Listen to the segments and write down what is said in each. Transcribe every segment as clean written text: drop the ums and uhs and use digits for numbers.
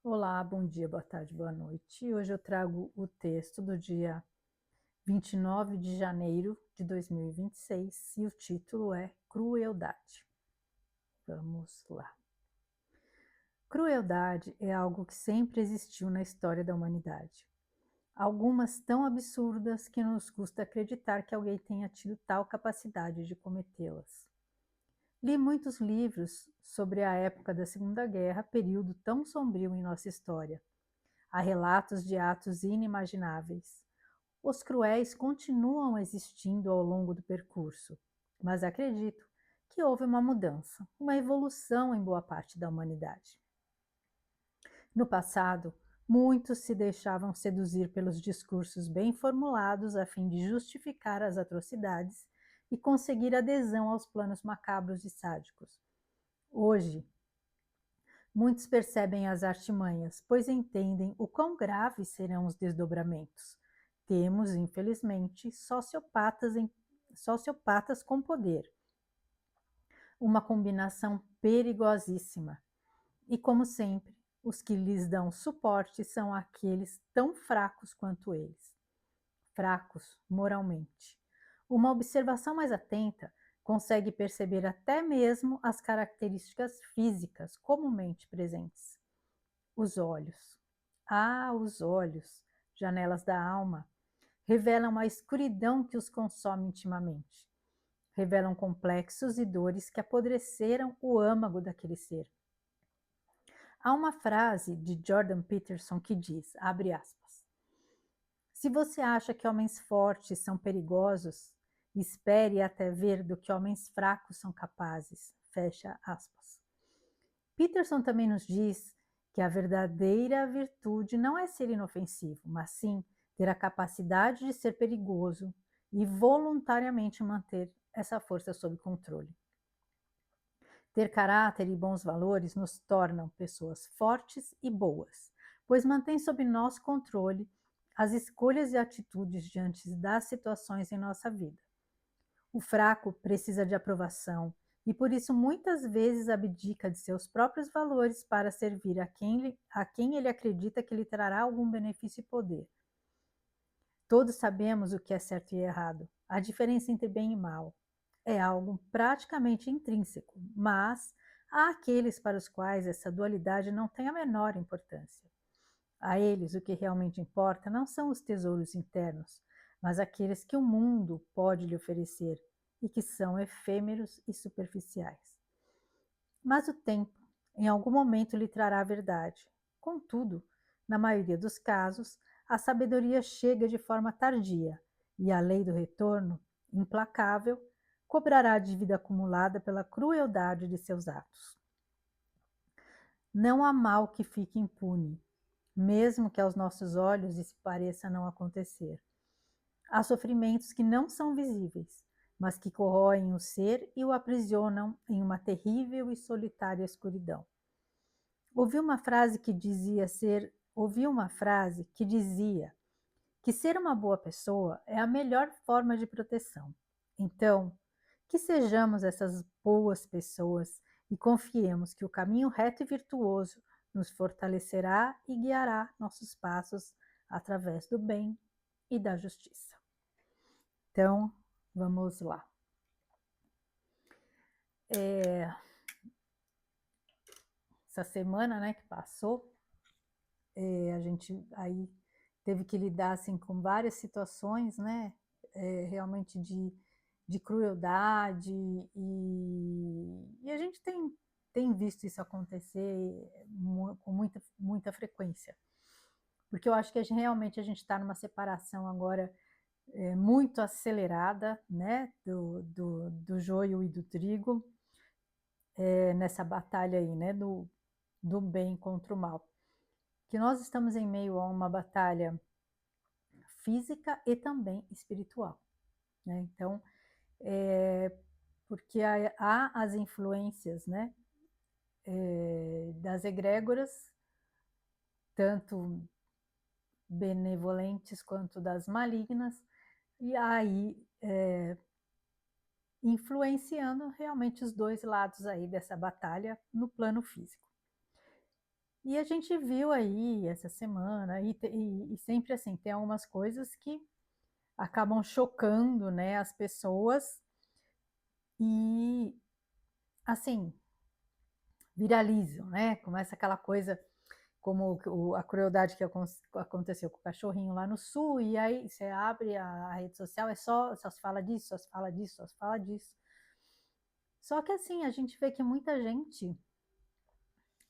Olá, bom dia, boa tarde, boa noite. Hoje eu trago o texto do dia 29 de janeiro de 2026 e o título é Crueldade. Vamos lá. Crueldade é algo que sempre existiu na história da humanidade. Algumas tão absurdas que nos custa acreditar que alguém tenha tido tal capacidade de cometê-las. Li muitos livros sobre a época da Segunda Guerra, período tão sombrio em nossa história. Há relatos de atos inimagináveis. Os cruéis continuam existindo ao longo do percurso, mas acredito que houve uma mudança, uma evolução em boa parte da humanidade. No passado, muitos se deixavam seduzir pelos discursos bem formulados a fim de justificar as atrocidades e conseguir adesão aos planos macabros e sádicos. Hoje, muitos percebem as artimanhas, pois entendem o quão graves serão os desdobramentos. Temos, infelizmente, sociopatas com poder. Uma combinação perigosíssima. E, como sempre, os que lhes dão suporte são aqueles tão fracos quanto eles. Fracos moralmente. Uma observação mais atenta consegue perceber até mesmo as características físicas comumente presentes. Os olhos. Ah, os olhos, janelas da alma, revelam a escuridão que os consome intimamente. Revelam complexos e dores que apodreceram o âmago daquele ser. Há uma frase de Jordan Peterson que diz, abre aspas, se você acha que homens fortes são perigosos, espere até ver do que homens fracos são capazes, fecha aspas. Peterson também nos diz que a verdadeira virtude não é ser inofensivo, mas sim ter a capacidade de ser perigoso e voluntariamente manter essa força sob controle. Ter caráter e bons valores nos tornam pessoas fortes e boas, pois mantém sob nosso controle as escolhas e atitudes diante das situações em nossa vida. O fraco precisa de aprovação e por isso muitas vezes abdica de seus próprios valores para servir a quem ele acredita que lhe trará algum benefício e poder. Todos sabemos o que é certo e errado, a diferença entre bem e mal. É algo praticamente intrínseco, mas há aqueles para os quais essa dualidade não tem a menor importância. A eles o que realmente importa não são os tesouros internos, mas aqueles que o mundo pode lhe oferecer e que são efêmeros e superficiais. Mas o tempo, em algum momento, lhe trará a verdade. Contudo, na maioria dos casos, a sabedoria chega de forma tardia e a lei do retorno, implacável, cobrará a dívida acumulada pela crueldade de seus atos. Não há mal que fique impune, mesmo que aos nossos olhos isso pareça não acontecer. Há sofrimentos que não são visíveis, mas que corroem o ser e o aprisionam em uma terrível e solitária escuridão. Ouvi uma frase que dizia que ser uma boa pessoa é a melhor forma de proteção. Então, que sejamos essas boas pessoas e confiemos que o caminho reto e virtuoso nos fortalecerá e guiará nossos passos através do bem e da justiça. Então, vamos lá. Essa semana, né, que passou, a gente aí teve que lidar assim com várias situações, né, realmente de crueldade e a gente tem visto isso acontecer com muita frequência, porque eu acho que realmente a gente está numa separação agora muito acelerada, né, do joio e do trigo, nessa batalha aí, né, do bem contra o mal. Que nós estamos em meio a uma batalha física e também espiritual, né? Então, porque há as influências, né, das egrégoras, tanto benevolentes quanto das malignas, e aí influenciando realmente os dois lados aí dessa batalha no plano físico. E a gente viu aí essa semana, e sempre assim, tem algumas coisas que acabam chocando, né, as pessoas e, assim, viralizam, né, começa aquela coisa como a crueldade que aconteceu com o cachorrinho lá no sul, e aí você abre a rede social, só se fala disso, só se fala disso, só se fala disso. Só que assim, a gente vê que muita gente,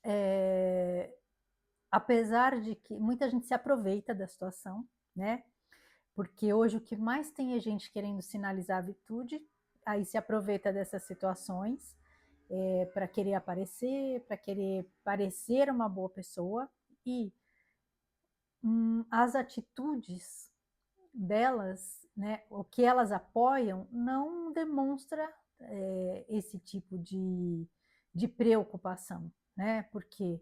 é, apesar de que muita gente se aproveita da situação, né? Porque hoje o que mais tem é gente querendo sinalizar a virtude, aí se aproveita dessas situações para querer aparecer, para querer parecer uma boa pessoa, e as atitudes delas, né, o que elas apoiam, não demonstra esse tipo de preocupação, né? Porque,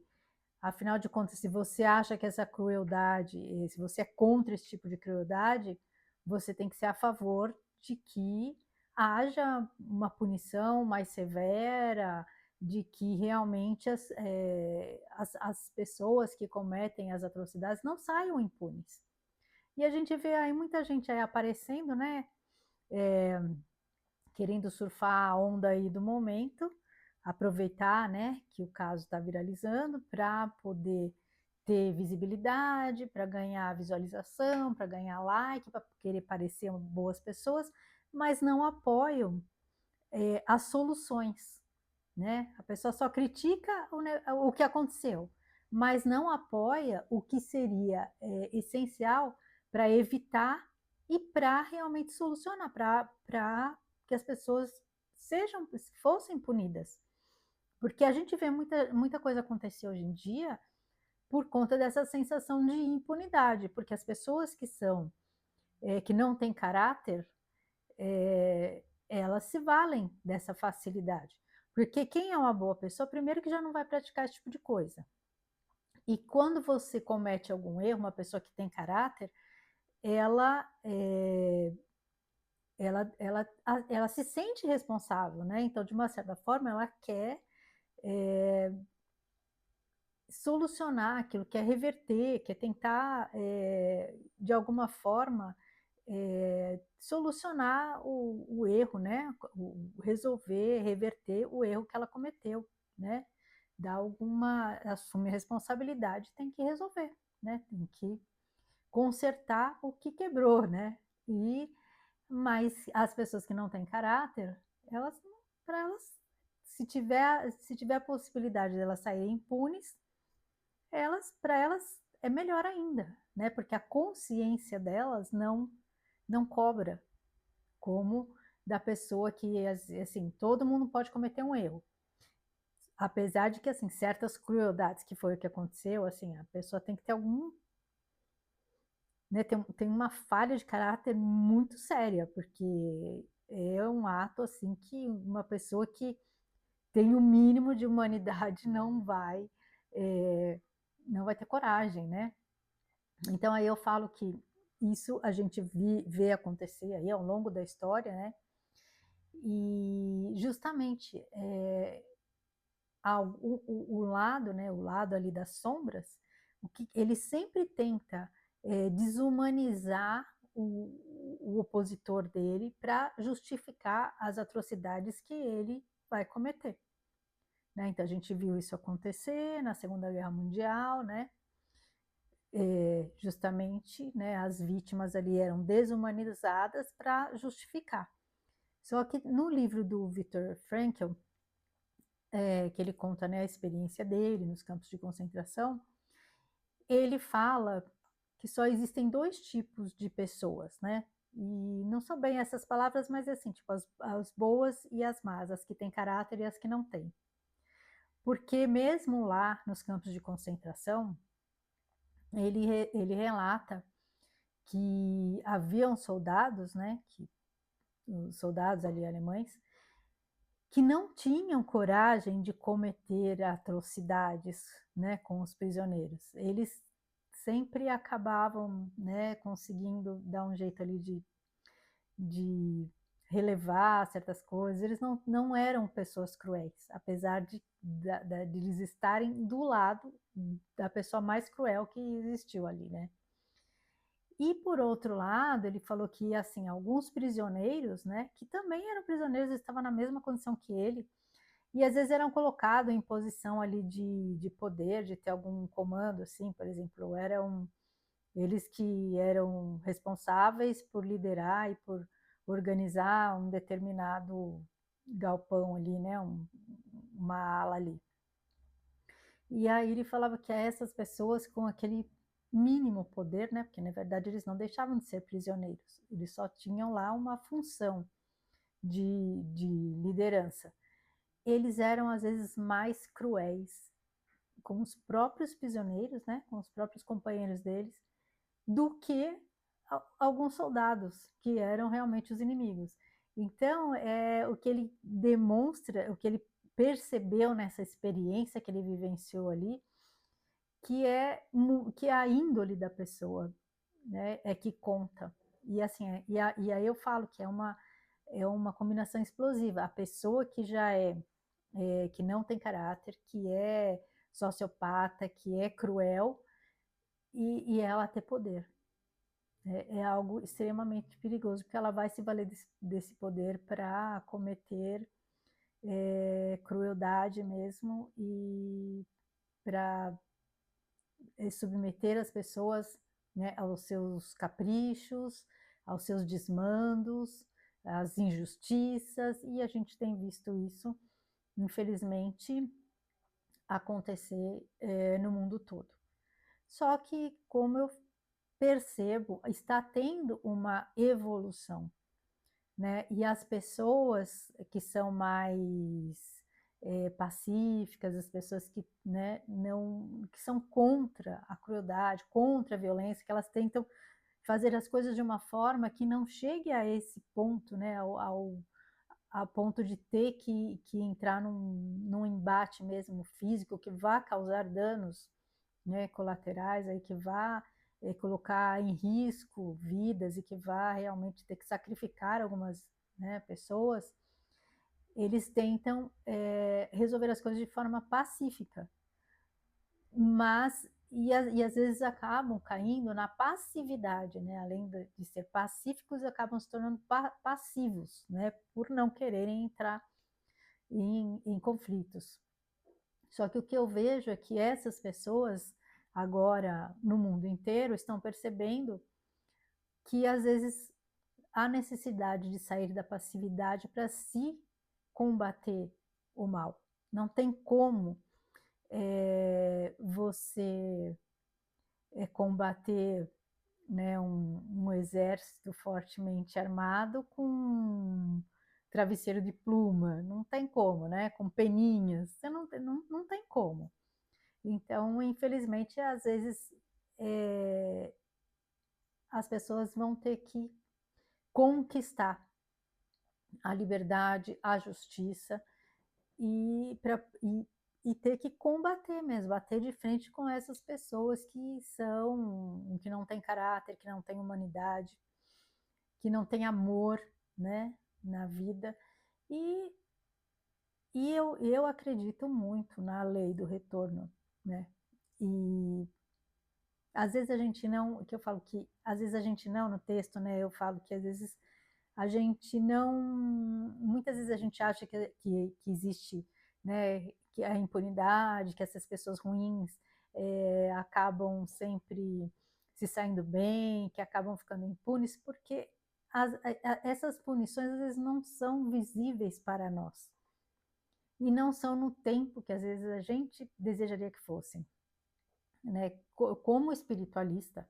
afinal de contas, se você acha que essa crueldade, se você é contra esse tipo de crueldade, você tem que ser a favor de que haja uma punição mais severa, de que realmente as pessoas que cometem as atrocidades não saiam impunes. E a gente vê aí muita gente aí aparecendo, né? É, querendo surfar a onda aí do momento, aproveitar, né, que o caso está viralizando para poder ter visibilidade, para ganhar visualização, para ganhar like, para querer parecer boas pessoas, mas não apoiam as soluções, né? A pessoa só critica o que aconteceu, mas não apoia o que seria essencial para evitar e para realmente solucionar, para que as pessoas fossem punidas. Porque a gente vê muita coisa acontecer hoje em dia por conta dessa sensação de impunidade, porque as pessoas que não têm caráter, elas se valem dessa facilidade. Porque quem é uma boa pessoa, primeiro que já não vai praticar esse tipo de coisa. E quando você comete algum erro, uma pessoa que tem caráter, ela, é, ela se sente responsável, né? Então, de uma certa forma, ela quer solucionar aquilo, quer reverter, quer tentar, de alguma forma, solucionar o erro, né? Resolver, reverter o erro que ela cometeu, né? Dar alguma, assumir responsabilidade, tem que resolver, né? Tem que consertar o que quebrou, né? Mas as pessoas que não têm caráter, elas, para elas, se tiver a possibilidade de elas saírem impunes, para elas é melhor ainda, né? Porque a consciência delas não cobra como da pessoa que, assim, todo mundo pode cometer um erro. Apesar de que, assim, certas crueldades, que foi o que aconteceu, assim, a pessoa tem que ter algum, né, tem uma falha de caráter muito séria, porque é um ato, assim, que uma pessoa que tem o mínimo de humanidade é, não vai ter coragem, né? Então aí eu falo que isso a gente vê acontecer aí ao longo da história, né? E justamente o lado, né, o lado ali das sombras, ele sempre tenta desumanizar o opositor dele para justificar as atrocidades que ele vai cometer. Né? Então a gente viu isso acontecer na Segunda Guerra Mundial, né? Justamente, né, as vítimas ali eram desumanizadas para justificar. Só que no livro do Viktor Frankl, que ele conta, né, a experiência dele nos campos de concentração, ele fala que só existem dois tipos de pessoas, né? E não são bem essas palavras, mas assim, tipo, as boas e as más, as que têm caráter e as que não têm. Porque mesmo lá nos campos de concentração, ele relata que haviam soldados, né, os soldados ali alemães, que não tinham coragem de cometer atrocidades, né, com os prisioneiros. Eles sempre acabavam, né, conseguindo dar um jeito ali de relevar certas coisas. Eles não eram pessoas cruéis, apesar de eles estarem do lado da pessoa mais cruel que existiu ali, né. E por outro lado, ele falou que, assim, alguns prisioneiros, né, que também eram prisioneiros, estavam na mesma condição que ele, e às vezes eram colocados em posição ali de poder, de ter algum comando, assim, por exemplo, eram eles que eram responsáveis por liderar e por organizar um determinado galpão ali, né, uma ala ali. E aí ele falava que essas pessoas com aquele mínimo poder, né, porque na verdade eles não deixavam de ser prisioneiros, eles só tinham lá uma função de liderança. Eles eram às vezes mais cruéis com os próprios prisioneiros, né, com os próprios companheiros deles, do que alguns soldados que eram realmente os inimigos. Então, o que ele demonstra, o que ele percebeu nessa experiência que ele vivenciou ali, que é a índole da pessoa, né, é que conta. E assim, e aí eu falo que é uma combinação explosiva. A pessoa que já que não tem caráter, que é sociopata, que é cruel, e ela ter poder. É algo extremamente perigoso, porque ela vai se valer desse poder para cometer crueldade mesmo e para submeter as pessoas, né, aos seus caprichos, aos seus desmandos, às injustiças, e a gente tem visto isso, infelizmente, acontecer no mundo todo. Só que, como eu percebo, está tendo uma evolução, né? E as pessoas que são mais pacíficas, as pessoas que, né, não, que são contra a crueldade, contra a violência, que elas tentam fazer as coisas de uma forma que não chegue a esse ponto, né, a ponto de ter que entrar num embate mesmo físico que vá causar danos, né, colaterais, aí que vá colocar em risco vidas e que vá realmente ter que sacrificar algumas, né, pessoas, eles tentam resolver as coisas de forma pacífica, mas e às vezes acabam caindo na passividade, né? Além de ser pacíficos, acabam se tornando passivos, né? Por não quererem entrar em conflitos. Só que o que eu vejo é que essas pessoas, agora no mundo inteiro, estão percebendo que às vezes há necessidade de sair da passividade para se combater o mal. Não tem como você combater, né, um exército fortemente armado com um travesseiro de pluma, não tem como, né? Com peninhas, você não tem como. Então, infelizmente, às vezes as pessoas vão ter que conquistar a liberdade, a justiça e, e ter que combater mesmo, bater de frente com essas pessoas que não têm caráter, que não têm humanidade, que não têm amor, né, na vida. E, eu acredito muito na lei do retorno, né? E às vezes a gente não, que eu falo que às vezes a gente não, no texto, né, eu falo que às vezes a gente não, muitas vezes a gente acha que existe, né, que a impunidade, que essas pessoas ruins acabam sempre se saindo bem, que acabam ficando impunes, porque essas punições às vezes não são visíveis para nós e não são no tempo que às vezes a gente desejaria que fossem, né? Como espiritualista,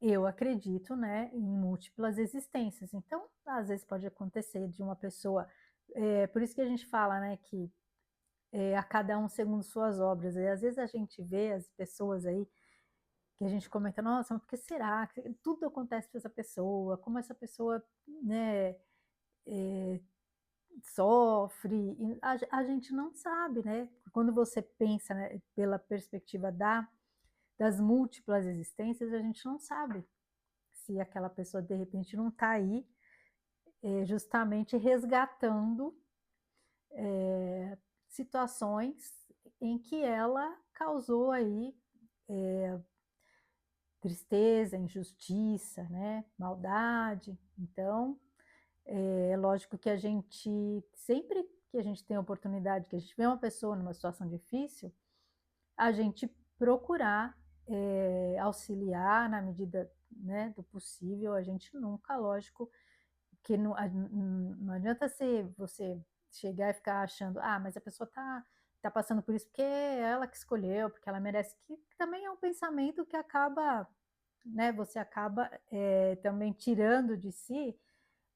eu acredito, né, em múltiplas existências. Então, às vezes pode acontecer de uma pessoa, por isso que a gente fala, né, que a cada um segundo suas obras. E às vezes a gente vê as pessoas aí que a gente comenta, nossa, mas por que será que tudo acontece para essa pessoa? Como essa pessoa, né, sofre? E a gente não sabe, né? Quando você pensa, né, pela perspectiva das múltiplas existências, a gente não sabe se aquela pessoa de repente não está aí justamente resgatando situações em que ela causou aí tristeza, injustiça, né, maldade. Então, é lógico que a gente, sempre que a gente tem a oportunidade, que a gente vê uma pessoa numa situação difícil, a gente procurar auxiliar na medida, né, do possível. A gente nunca, lógico, que não adianta você chegar e ficar achando, ah, mas a pessoa tá passando por isso porque é ela que escolheu, porque ela merece, que também é um pensamento que acaba, né, você acaba também tirando de si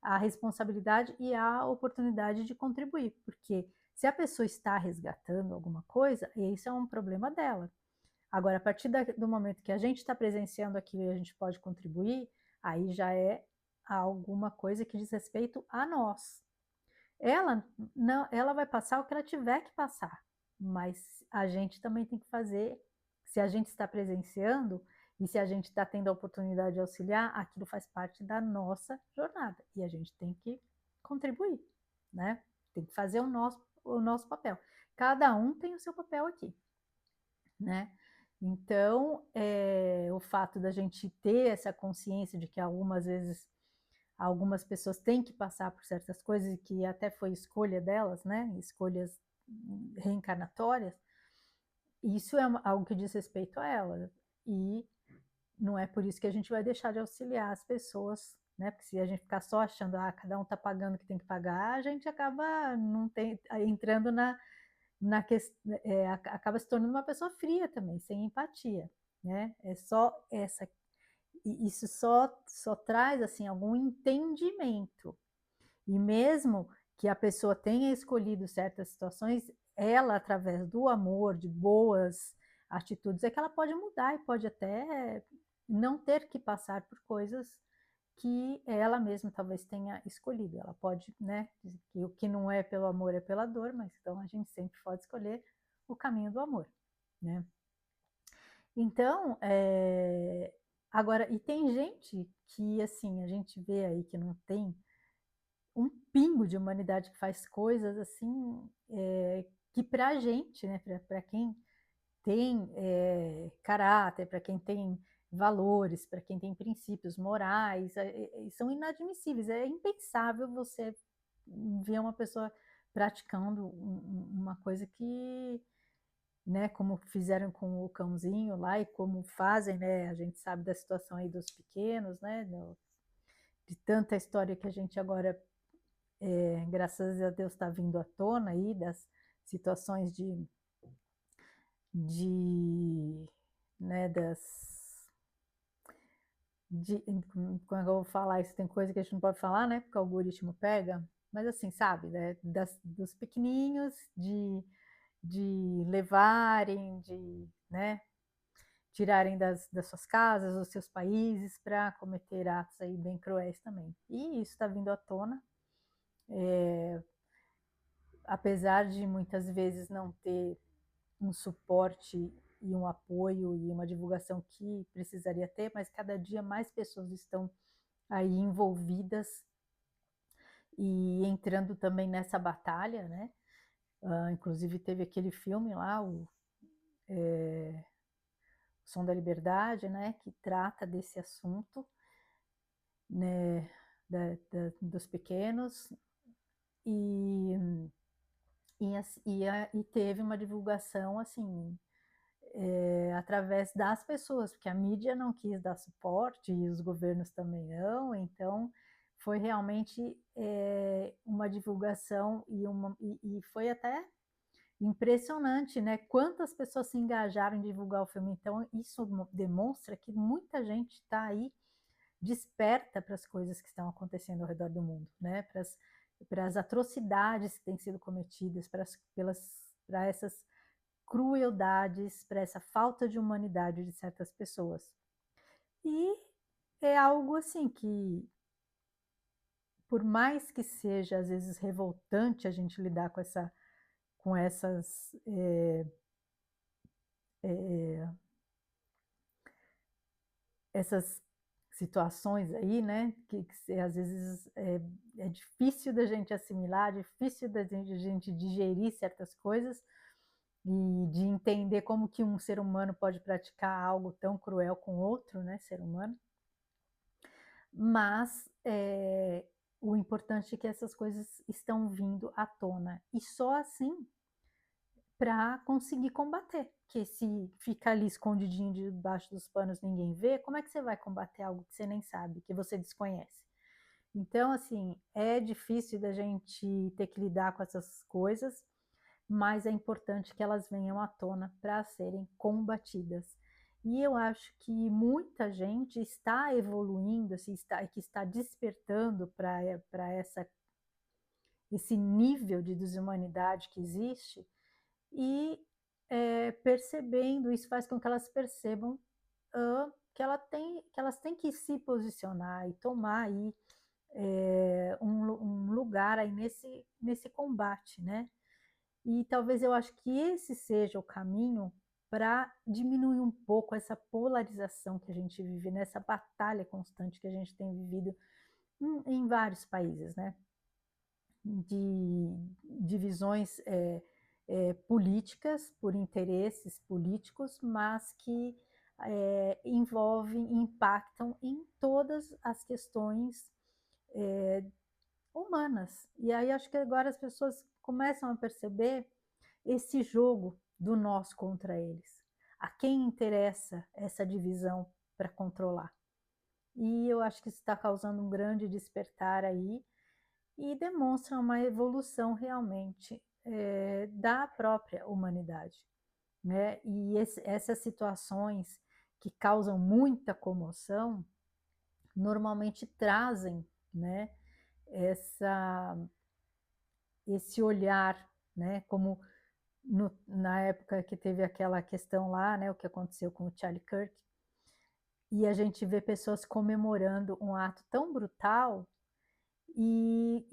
a responsabilidade e a oportunidade de contribuir, porque se a pessoa está resgatando alguma coisa, isso é um problema dela. Agora, a partir do momento que a gente está presenciando aquilo e a gente pode contribuir, aí já é alguma coisa que diz respeito a nós. Ela não, ela vai passar o que ela tiver que passar, mas a gente também tem que fazer. Se a gente está presenciando e se a gente está tendo a oportunidade de auxiliar, aquilo faz parte da nossa jornada e a gente tem que contribuir, né? Tem que fazer o nosso papel. Cada um tem o seu papel aqui, né? Então, o fato da gente ter essa consciência de que algumas vezes algumas pessoas têm que passar por certas coisas e que até foi escolha delas, né? Escolhas reencarnatórias, isso é algo que diz respeito a ela. E não é por isso que a gente vai deixar de auxiliar as pessoas, né? Porque se a gente ficar só achando, ah, cada um está pagando o que tem que pagar, a gente acaba não tem, entrando acaba se tornando uma pessoa fria também, sem empatia, né? É só essa, isso só traz assim algum entendimento. E mesmo que a pessoa tenha escolhido certas situações, ela, através do amor, de boas atitudes, é que ela pode mudar e pode até não ter que passar por coisas que ela mesma talvez tenha escolhido. Ela pode, né, dizer que o que não é pelo amor é pela dor, mas então a gente sempre pode escolher o caminho do amor, né? Então, agora, e tem gente que, assim, a gente vê aí que não tem um pingo de humanidade, que faz coisas assim, que para a gente, né, para quem tem caráter, para quem tem valores, para quem tem princípios morais, são inadmissíveis. É impensável você ver uma pessoa praticando uma coisa que, né, como fizeram com o cãozinho lá e como fazem, né, a gente sabe da situação aí dos pequenos, né, de tanta história que a gente agora, graças a Deus, está vindo à tona aí, das situações de né, como é que eu vou falar isso? Tem coisa que a gente não pode falar, né? Porque o algoritmo pega, mas assim, sabe, né? Dos pequenininhos, de levarem, de, né, tirarem das suas casas, dos seus países, para cometer atos aí bem cruéis também. E isso está vindo à tona, apesar de muitas vezes não ter um suporte e um apoio e uma divulgação que precisaria ter, mas cada dia mais pessoas estão aí envolvidas e entrando também nessa batalha, né? Inclusive teve aquele filme lá, o Som da Liberdade, né? Que trata desse assunto, né? Dos pequenos e, e teve uma divulgação assim, através das pessoas, porque a mídia não quis dar suporte e os governos também não, então foi realmente uma divulgação e foi até impressionante, né? Quantas pessoas se engajaram em divulgar o filme. Então, isso demonstra que muita gente está aí desperta para as coisas que estão acontecendo ao redor do mundo, né? Para as atrocidades que têm sido cometidas, para essas crueldades, para essa falta de humanidade de certas pessoas. E é algo assim que, por mais que seja às vezes revoltante a gente lidar com essas situações aí, né, às vezes é difícil da gente assimilar, difícil da gente digerir certas coisas e de entender como que um ser humano pode praticar algo tão cruel com outro, né, ser humano. Mas, o importante é que essas coisas estão vindo à tona e só assim para conseguir combater, porque se fica ali escondidinho debaixo dos panos ninguém vê, como é que você vai combater algo que você nem sabe, que você desconhece? Então, assim, é difícil da gente ter que lidar com essas coisas, mas é importante que elas venham à tona para serem combatidas. E eu acho que muita gente está evoluindo, assim, que está despertando para esse nível de desumanidade que existe e percebendo, isso faz com que elas percebam que elas têm que se posicionar e tomar aí um lugar aí nesse combate, né? E talvez eu acho que esse seja o caminho para diminuir um pouco essa polarização que a gente vive, nessa batalha constante que a gente tem vivido em vários países, né? De divisões políticas, por interesses políticos, mas que envolvem, impactam em todas as questões humanas. E aí acho que agora as pessoas começam a perceber esse jogo do nós contra eles. A quem interessa essa divisão para controlar? E eu acho que isso está causando um grande despertar aí e demonstra uma evolução realmente da própria humanidade, né? E essas situações que causam muita comoção normalmente trazem, né, essa, esse olhar, né, como na época que teve aquela questão lá, né, o que aconteceu com o Charlie Kirk, e a gente vê pessoas comemorando um ato tão brutal e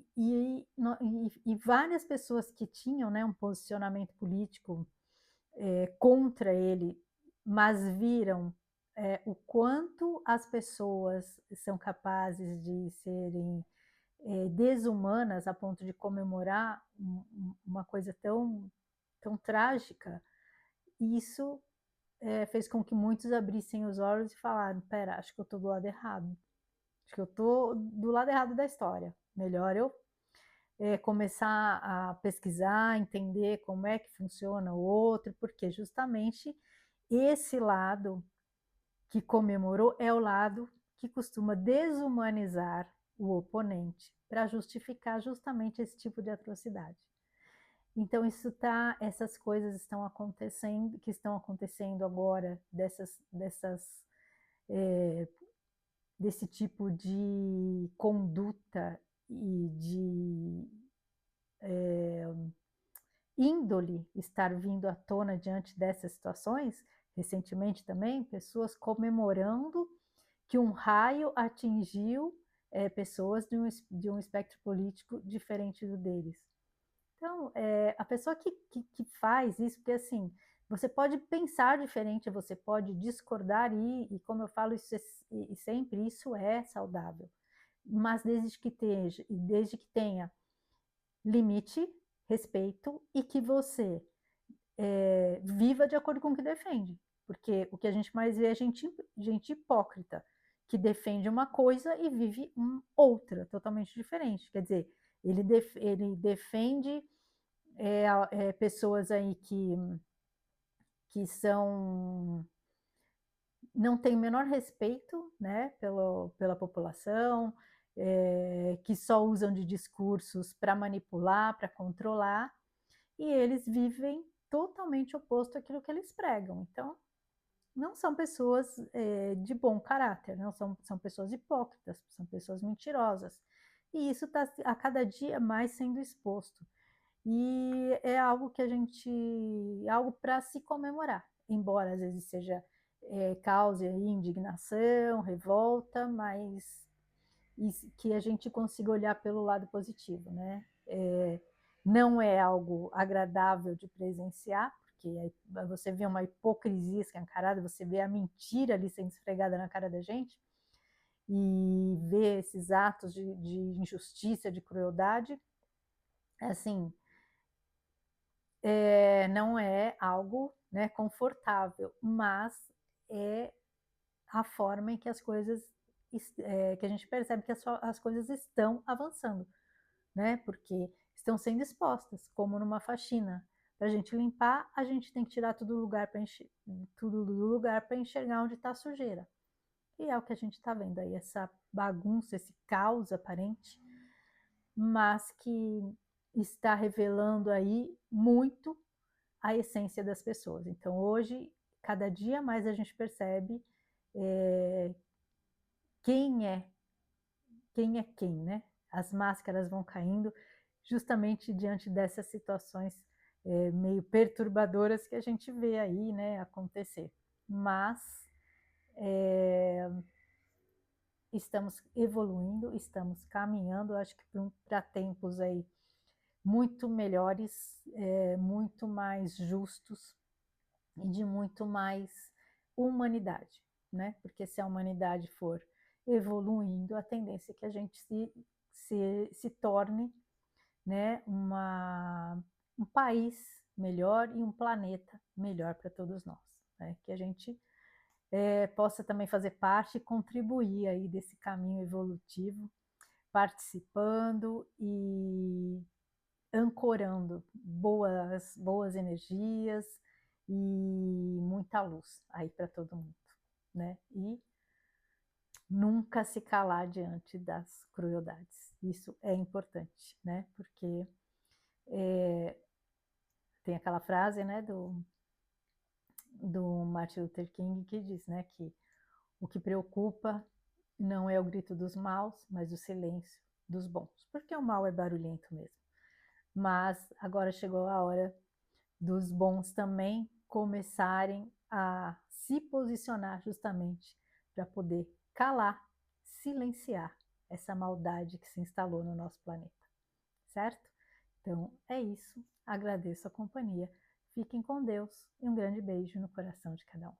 várias pessoas que tinham, né, um posicionamento político contra ele, mas viram o quanto as pessoas são capazes de serem desumanas a ponto de comemorar uma coisa tão trágica, isso fez com que muitos abrissem os olhos e falaram: pera, acho que eu estou do lado errado. Acho que eu estou do lado errado da história. Melhor eu começar a pesquisar, entender como é que funciona o outro, porque justamente esse lado que comemorou é o lado que costuma desumanizar o oponente para justificar justamente esse tipo de atrocidade. Então essas coisas estão acontecendo, que estão acontecendo agora desse tipo de conduta e de índole estar vindo à tona diante dessas situações, recentemente também, pessoas comemorando que um raio atingiu pessoas de um espectro político diferente do deles. Então, a pessoa que faz isso, porque assim, você pode pensar diferente, você pode discordar e como eu falo isso e sempre, isso é saudável. Mas desde que tenha limite, respeito e que você viva de acordo com o que defende. Porque o que a gente mais vê é gente hipócrita, que defende uma coisa e vive outra, totalmente diferente. Quer dizer, ele defende pessoas aí que são não têm o menor respeito, né, pela população, que só usam de discursos para manipular, para controlar, e eles vivem totalmente oposto àquilo que eles pregam. Então, não são pessoas de bom caráter, não são pessoas hipócritas, são pessoas mentirosas. E isso está a cada dia mais sendo exposto. E é algo que algo para se comemorar, embora às vezes seja cause indignação, revolta, mas que a gente consiga olhar pelo lado positivo, né? Não é algo agradável de presenciar, porque aí você vê uma hipocrisia escancarada, você vê a mentira ali sendo esfregada na cara da gente, e ver esses atos de injustiça, de crueldade, assim, não é algo, né, confortável, mas é a forma em que as coisas que a gente percebe que as coisas estão avançando, né, porque estão sendo expostas, como numa faxina. Para a gente limpar, a gente tem que tirar tudo do lugar para tudo do lugar para enxergar onde está a sujeira. E é o que a gente está vendo aí, essa bagunça, esse caos aparente, mas que está revelando aí muito a essência das pessoas. Então, hoje, cada dia mais a gente percebe é, quem é quem, né? As máscaras vão caindo justamente diante dessas situações meio perturbadoras que a gente vê aí, né, acontecer. Mas estamos evoluindo, estamos caminhando, acho que para tempos aí muito melhores, muito mais justos e de muito mais humanidade, né? Porque se a humanidade for evoluindo, a tendência é que a gente se torne, né, um país melhor e um planeta melhor para todos nós, né? Que a gente possa também fazer parte e contribuir aí desse caminho evolutivo, participando e ancorando boas energias e muita luz aí para todo mundo, né? E nunca se calar diante das crueldades. Isso é importante, né? Porque tem aquela frase, né, do Martin Luther King que diz, né, que o que preocupa não é o grito dos maus, mas o silêncio dos bons, porque o mal é barulhento mesmo. Mas agora chegou a hora dos bons também começarem a se posicionar justamente para poder calar, silenciar essa maldade que se instalou no nosso planeta, certo? Então é isso. Agradeço a companhia. Fiquem com Deus e um grande beijo no coração de cada um.